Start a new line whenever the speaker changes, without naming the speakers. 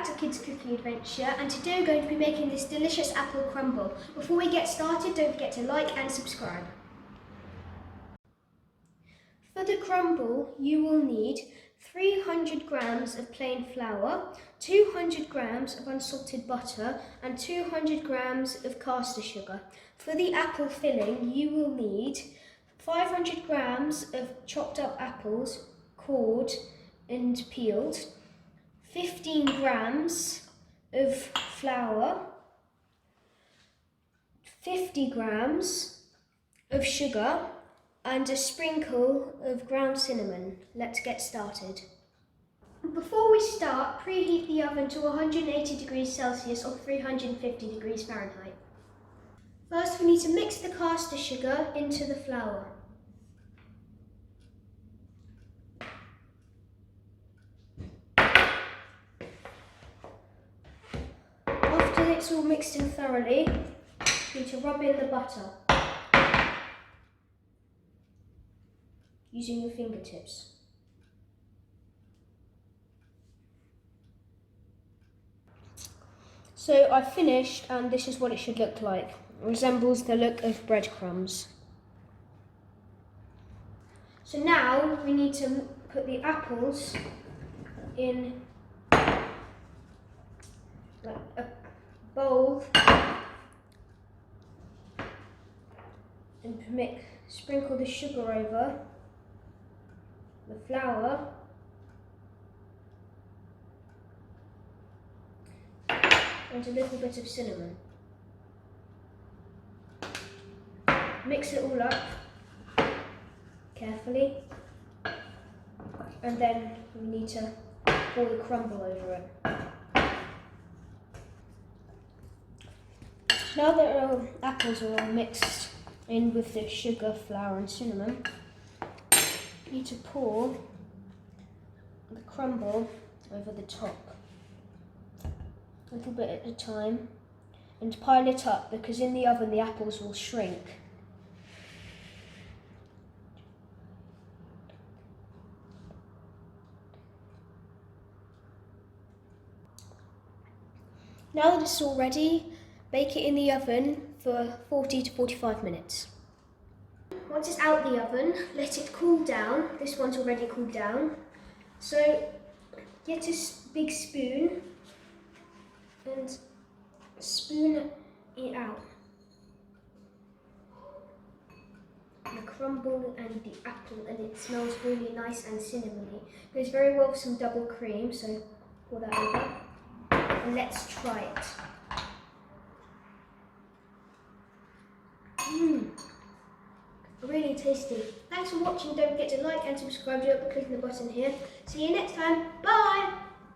to Kids Cooking Adventure, and today we're going to be making this delicious apple crumble. Before we get started, don't forget to like and subscribe. For the crumble, you will need 300 grams of plain flour, 200 grams of unsalted butter and 200 grams of caster sugar. For the apple filling, you will need 500 grams of chopped up apples, cored and peeled, 15 grams of flour, 50 grams of sugar and a sprinkle of ground cinnamon. Let's get started. Before we start, preheat the oven to 180 degrees Celsius or 350 degrees Fahrenheit. First, we need to mix the caster sugar into the flour. After it's all mixed in thoroughly, you need to rub in the butter using your fingertips. So I've finished, and this is what it should look like. It resembles the look of breadcrumbs. So now we need to put the apples in a bowl and sprinkle the sugar over, the flour, and a little bit of cinnamon. Mix it all up carefully, and then we need to pour the crumble over it. Now that our apples are all mixed in with the sugar, flour and cinnamon, you need to pour the crumble over the top, a little bit at a time, and pile it up because in the oven the apples will shrink. Now that it's all ready, bake it in the oven for 40 to 45 minutes. Once it's out the oven, let it cool down. This one's already cooled down. So get a big spoon and spoon it out. The crumble and the apple, and it smells really nice and cinnamony. It goes very well with some double cream, so pour that over. And let's try it. Really tasty. Thanks for watching. Don't forget to like and subscribe by clicking the button here. See you next time. Bye!